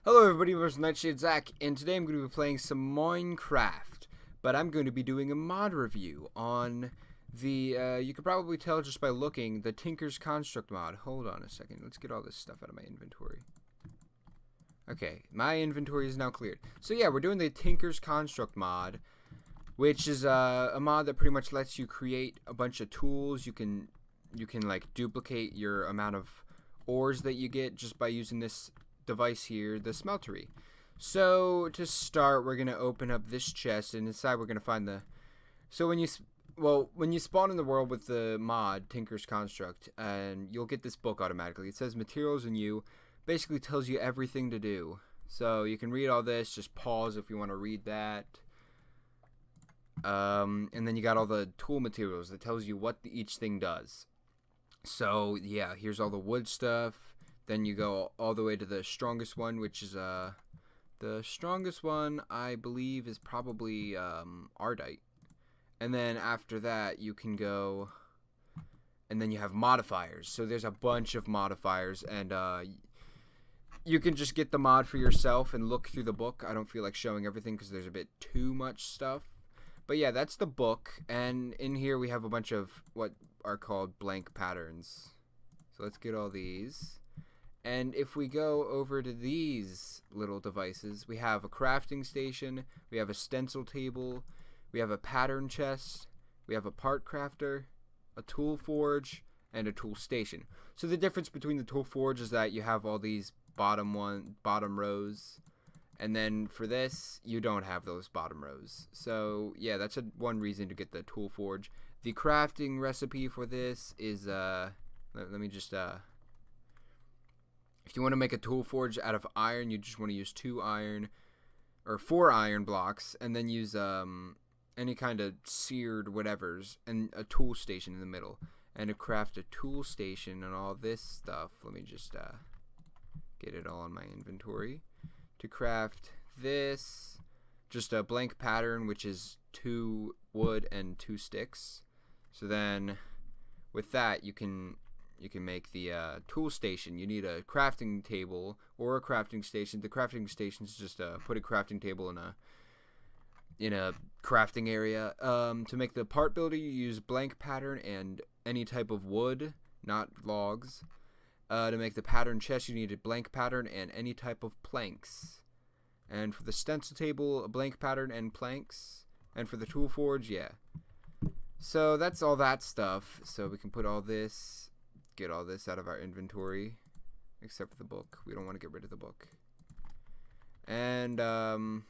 Hello everybody, my name is Nightshade Zach, and today I'm going to be playing some Minecraft, but I'm going to be doing a mod review on the, you could probably tell just by looking, the Tinker's Construct mod. Hold on a second, let's get all this stuff out of my inventory. Okay, my inventory is now cleared. So yeah, we're doing the Tinker's Construct mod, which is a mod that pretty much lets you create a bunch of tools. You can like duplicate your amount of ores that you get just by using this device here, the Smeltery. So to start, we're gonna open up this chest, and inside we're gonna find the. So when you spawn in the world with the mod Tinker's Construct, and you'll get this book automatically. It says materials and you, basically tells you everything to do. So you can read all this. Just pause if you want to read that. And then you got all the tool materials that tells you what each thing does. So yeah, here's all the wood stuff. Then you go all the way to the strongest one, which is the strongest one I believe is probably Ardite. And then after that you can go, and then you have modifiers. So there's a bunch of modifiers, and you can just get the mod for yourself and look through the book. I don't feel like showing everything because there's a bit too much stuff. But yeah, that's the book, and in here we have a bunch of what are called blank patterns. So let's get all these. And if we go over to these little devices, we have a crafting station, we have a stencil table, we have a pattern chest, we have a part crafter, a tool forge, and a tool station. So the difference between the tool forge is that you have all these bottom rows, and then for this, you don't have those bottom rows. So yeah, that's one reason to get the tool forge. The crafting recipe for this is, let me just, if you want to make a tool forge out of iron, you just want to use 4 iron blocks, and then use any kind of seared whatevers, and a tool station in the middle. And to craft a tool station and all this stuff, let me just get it all in my inventory. To craft this, just a blank pattern, which is 2 wood and 2 sticks. So then with that you can make the tool station. You need a crafting table or a crafting station. The crafting station is just put a crafting table in a crafting area. To make the part builder, you use blank pattern and any type of wood, not logs. To make the pattern chest, you need a blank pattern and any type of planks. And for the stencil table, a blank pattern and planks. And for the tool forge, yeah. So that's all that stuff. So we can put all this, get all this out of our inventory, except for the book. We don't want to get rid of the book. And so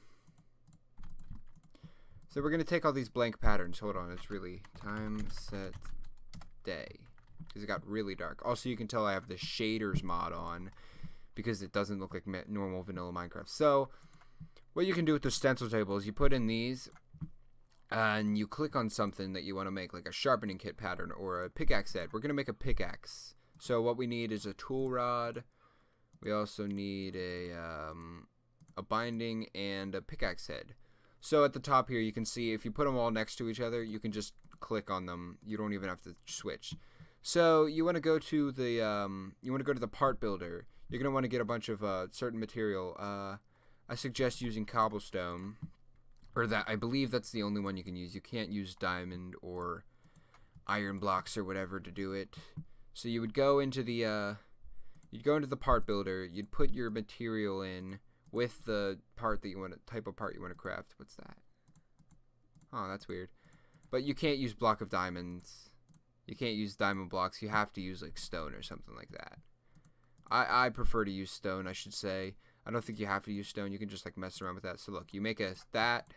we're gonna take all these blank patterns. Hold on, it's really time set day, because it got really dark. Also, you can tell I have the shaders mod on because it doesn't look like normal vanilla Minecraft. So what you can do with the stencil table is you put in these, and you click on something that you want to make, like a sharpening kit pattern or a pickaxe head. We're going to make a pickaxe. So what we need is a tool rod. We also need a binding and a pickaxe head. So at the top here, you can see if you put them all next to each other, you can just click on them. You don't even have to switch. So you want to go to the part builder. You're going to want to get a bunch of certain material. I suggest using cobblestone. Or that, I believe that's the only one you can use. You can't use diamond or iron blocks or whatever to do it. So you would go into the part builder. You'd put your material in with the part that you want, type of part you want to craft. What's that? Oh, that's weird. But you can't use block of diamonds. You can't use diamond blocks. You have to use like stone or something like that. I prefer to use stone, I should say. I don't think you have to use stone. You can just like mess around with that. So look, you make that.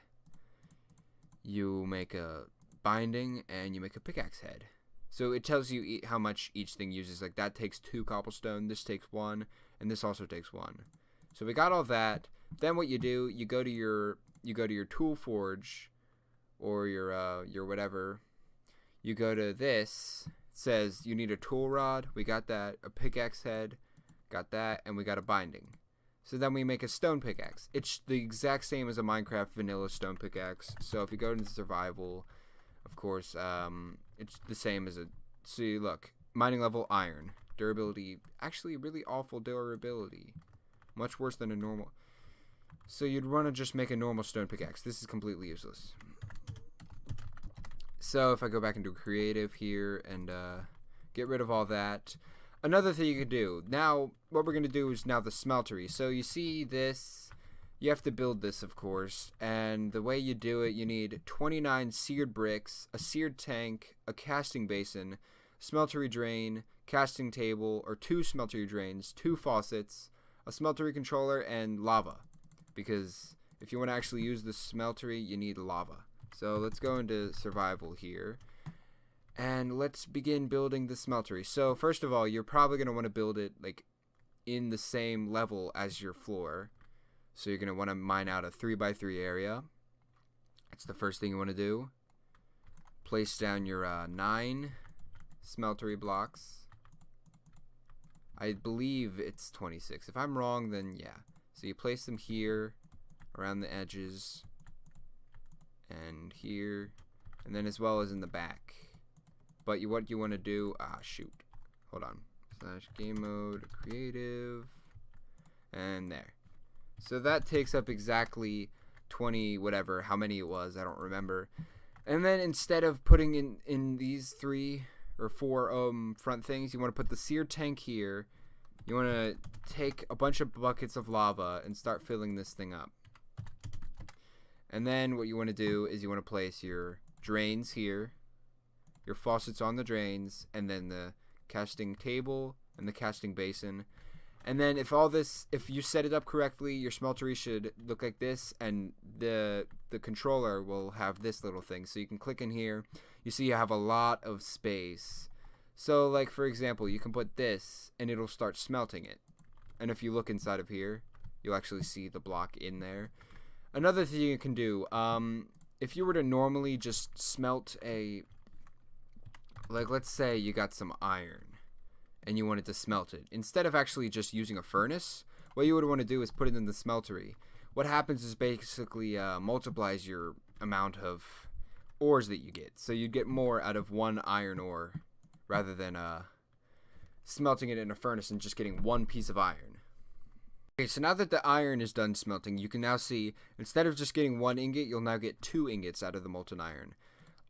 You make a binding, and you make a pickaxe head. So it tells you how much each thing uses. Like that takes 2 cobblestone, this takes 1, and this also takes 1. So we got all that. Then what you do, you go to your tool forge or your whatever. You go to this. It says you need a tool rod. We got that. A pickaxe head, got that, and we got a binding. So then we make a stone pickaxe. It's the exact same as a Minecraft vanilla stone pickaxe. So if you go into survival, of course, it's the same as a. See, look, mining level iron, durability, actually really awful durability. Much worse than a normal. So you'd want to just make a normal stone pickaxe. This is completely useless. So if I go back into creative here and get rid of all that. Another thing you could do. Now, what we're going to do is now the smeltery. So you see this. You have to build this, of course. And the way you do it, you need 29 seared bricks, a seared tank, a casting basin, smeltery drain, casting table, or 2 smeltery drains, 2 faucets, a smeltery controller, and lava. Because if you want to actually use the smeltery, you need lava. So let's go into survival here. And let's begin building the smeltery. So first of all, you're probably going to want to build it like in the same level as your floor. So you're going to want to mine out a 3x3 area. That's the first thing you want to do. Place down your 9 smeltery blocks. I believe it's 26. If I'm wrong, then yeah. So you place them here around the edges and here, and then as well as in the back. But what you want to do, shoot, hold on, / game mode creative, and there. So that takes up exactly 20 whatever, how many it was, I don't remember. And then instead of putting in these 3 or 4 front things, you want to put the seared tank here. You want to take a bunch of buckets of lava and start filling this thing up. And then what you want to do is you want to place your drains here, your faucets on the drains, and then the casting table and the casting basin. And then if you set it up correctly, your smeltery should look like this, and the controller will have this little thing. So you can click in here. You see you have a lot of space. So like for example, you can put this and it'll start smelting it. And if you look inside of here, you'll actually see the block in there. Another thing you can do, if you were to normally just smelt like let's say you got some iron and you wanted to smelt it, instead of actually just using a furnace, what you would want to do is put it in the smeltery. What happens is basically multiplies your amount of ores that you get. So you get more out of 1 iron ore rather than smelting it in a furnace and just getting 1 piece of iron. Okay, so now that the iron is done smelting, you can now see instead of just getting 1 ingot, you'll now get 2 ingots out of the molten iron.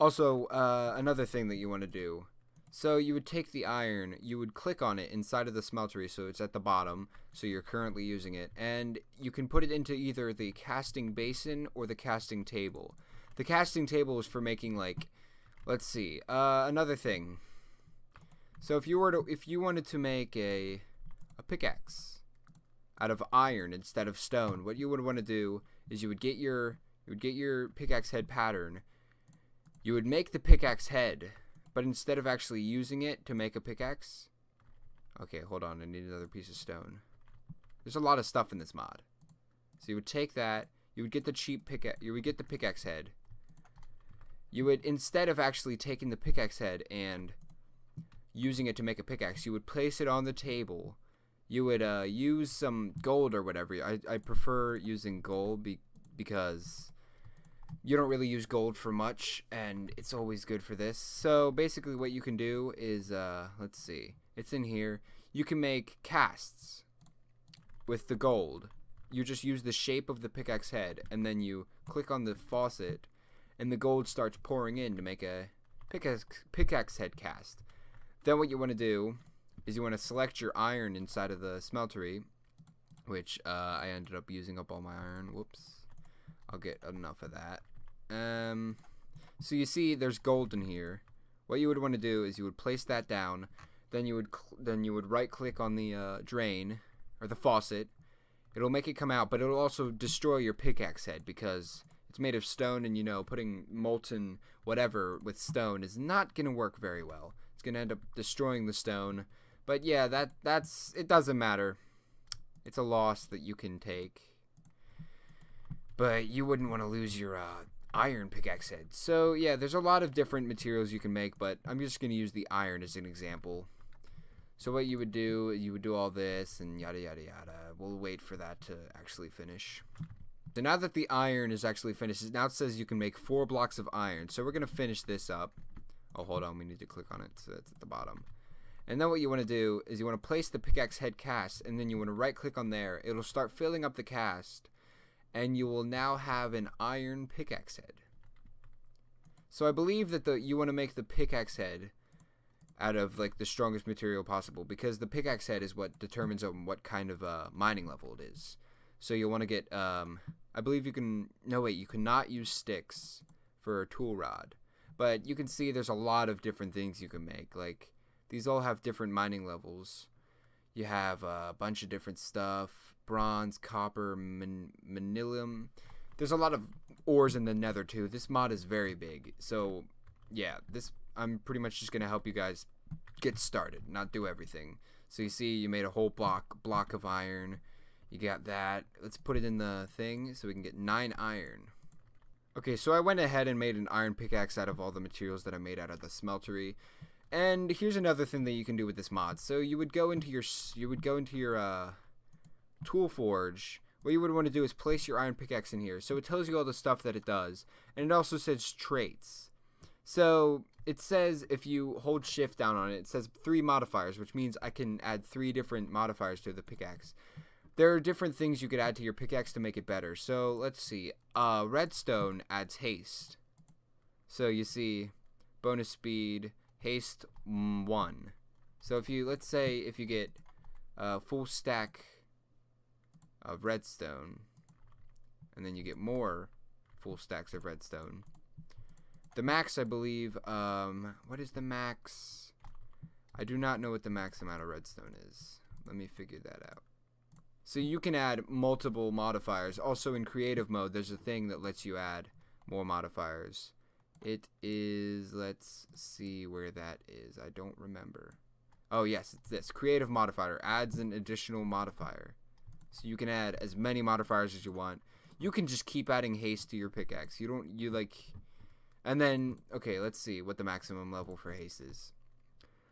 Also, another thing that you want to do, so you would take the iron, you would click on it inside of the smeltery, so it's at the bottom, so you're currently using it, and you can put it into either the casting basin or the casting table. The casting table is for making, like, let's see, another thing. So if you wanted to make a pickaxe out of iron instead of stone, what you would want to do is you would get your pickaxe head pattern. You would make the pickaxe head, but instead of actually using it to make a pickaxe, okay, hold on, I need another piece of stone. There's a lot of stuff in this mod. So you would take that, you would get the cheap pickaxe, you would get the pickaxe head. You would, instead of actually taking the pickaxe head and using it to make a pickaxe, you would place it on the table. You would use some gold or whatever. I prefer using gold because you don't really use gold for much, and it's always good for this. So basically what you can do is, let's see, it's in here. You can make casts with the gold. You just use the shape of the pickaxe head, and then you click on the faucet, and the gold starts pouring in to make a pickaxe head cast. Then what you want to do is you want to select your iron inside of the smeltery, which I ended up using up all my iron. Whoops. I'll get enough of that. So you see there's gold in here. What you would want to do is you would place that down, then you would right click on the drain or the faucet. It'll make it come out, but it'll also destroy your pickaxe head because it's made of stone, and you know, putting molten whatever with stone is not going to work very well. It's going to end up destroying the stone. But yeah, that's it doesn't matter. It's a loss that you can take. But you wouldn't want to lose your iron pickaxe head. So yeah, there's a lot of different materials you can make, but I'm just going to use the iron as an example. So what you would do all this and yada yada yada. We'll wait for that to actually finish. So now that the iron is actually finished, now it says you can make 4 blocks of iron. So we're going to finish this up. Oh, hold on, we need to click on it, so it's at the bottom. And then what you want to do is you want to place the pickaxe head cast, and then you want to right click on there. It'll start filling up the cast, and you will now have an iron pickaxe head. So I believe that you want to make the pickaxe head out of like the strongest material possible, because the pickaxe head is what determines what kind of mining level it is. So you'll want to get I believe you can, no wait, you cannot use sticks for a tool rod, but you can see there's a lot of different things you can make. Like, these all have different mining levels. You have a bunch of different stuff: bronze, copper, manilium. There's a lot of ores in the nether too. This mod is very big. So yeah, I'm pretty much just gonna help you guys get started, not do everything. So you see, you made a whole block of iron. You got that. Let's put it in the thing so we can get 9 iron. Okay, so I went ahead and made an iron pickaxe out of all the materials that I made out of the smeltery. And here's another thing that you can do with this mod. So you would go into your tool forge. What you would want to do is place your iron pickaxe in here. So it tells you all the stuff that it does, and it also says traits. So it says, if you hold shift down on it, it says 3 modifiers, which means I can add 3 different modifiers to the pickaxe. There are different things you could add to your pickaxe to make it better. So let's see. Redstone adds haste. So you see, bonus speed, haste 1. So if you, let's say, if you get a full stack of redstone, and then you get more full stacks of redstone. The max, I believe, what is the max? I do not know what the max amount of redstone is. Let me figure that out. So you can add multiple modifiers. Also in creative mode, there's a thing that lets you add more modifiers. It is, let's see where that is. I don't remember. Oh yes, it's this. Creative modifier adds an additional modifier. So you can add as many modifiers as you want. You can just keep adding haste to your pickaxe. And then, okay, let's see what the maximum level for haste is.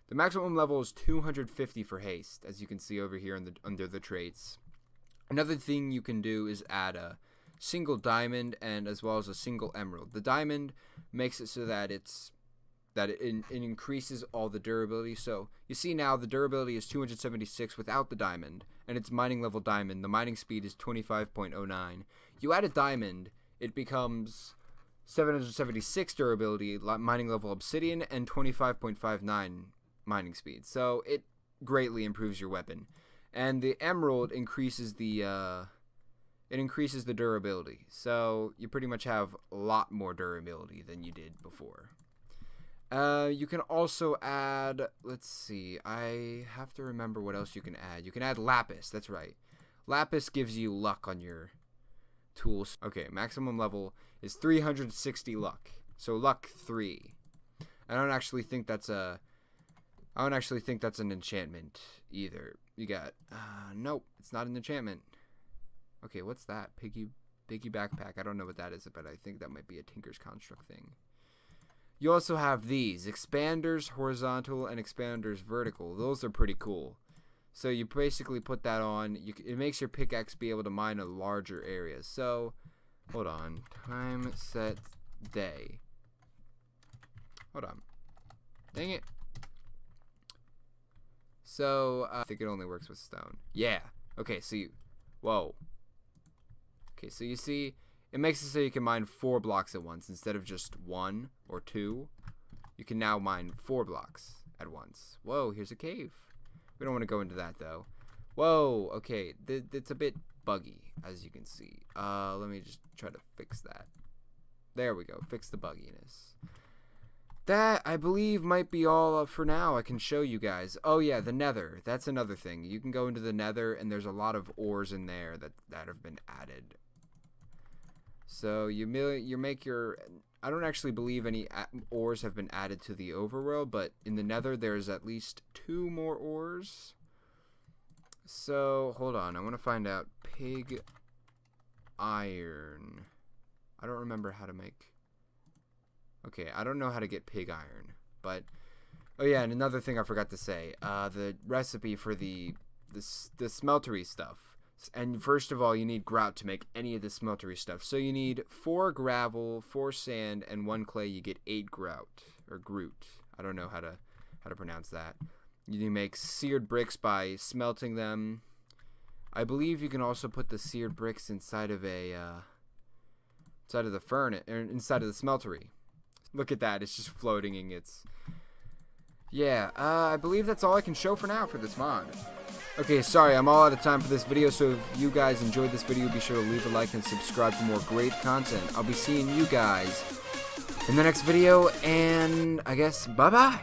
The maximum level is 250 for haste, as you can see over here under the traits. Another thing you can do is add a single diamond and as well as a single emerald. The diamond makes it so that it increases all the durability. So you see now the durability is 276 without the diamond, and it's mining level diamond. The mining speed is 25.09. You add a diamond, it becomes 776 durability, mining level obsidian, and 25.59 mining speed. So it greatly improves your weapon. And the emerald increases the durability. So you pretty much have a lot more durability than you did before. You can also add, let's see, I have to remember what else you can add. You can add lapis, that's right. Lapis gives you luck on your tools. Okay, maximum level is 360 luck. So luck 3. I don't actually think that's an enchantment either. You got, nope, it's not an enchantment. Okay, what's that? Piggy backpack. I don't know what that is, but I think that might be a Tinker's Construct thing. You also have these, expanders horizontal and expanders vertical. Those are pretty cool. So you basically put that on. It makes your pickaxe be able to mine a larger area. So, hold on. Time set day. Hold on. Dang it. So, I think it only works with stone. Yeah. Okay, so whoa. Okay, so you see, it makes it so you can mine 4 blocks at once instead of just 1 or 2. You can now mine 4 blocks at once. Whoa, here's a cave. We don't want to go into that though. Whoa, okay, it's a bit buggy, as you can see. Let me just try to fix that. There we go, fix the bugginess. That, I believe, might be all for now. I can show you guys. Oh yeah, the nether. That's another thing. You can go into the nether, and there's a lot of ores in there that have been added. So you make your... I don't actually believe any ores have been added to the overworld, but in the nether, there's at least 2 more ores. So, hold on. I want to find out. Pig iron. I don't remember how to make... Okay, I don't know how to get pig iron, but oh yeah, and another thing I forgot to say, the recipe for the smeltery stuff. And first of all, you need grout to make any of the smeltery stuff. So you need 4 gravel, 4 sand, and 1 clay. You get 8 grout or grout. I don't know how to pronounce that. You make seared bricks by smelting them. I believe you can also put the seared bricks inside of a inside of the furnace, or inside of the smeltery. Look at that, it's just floating in its... Yeah, I believe that's all I can show for now for this mod. Okay, sorry, I'm all out of time for this video, so if you guys enjoyed this video, be sure to leave a like and subscribe for more great content. I'll be seeing you guys in the next video, and I guess bye-bye.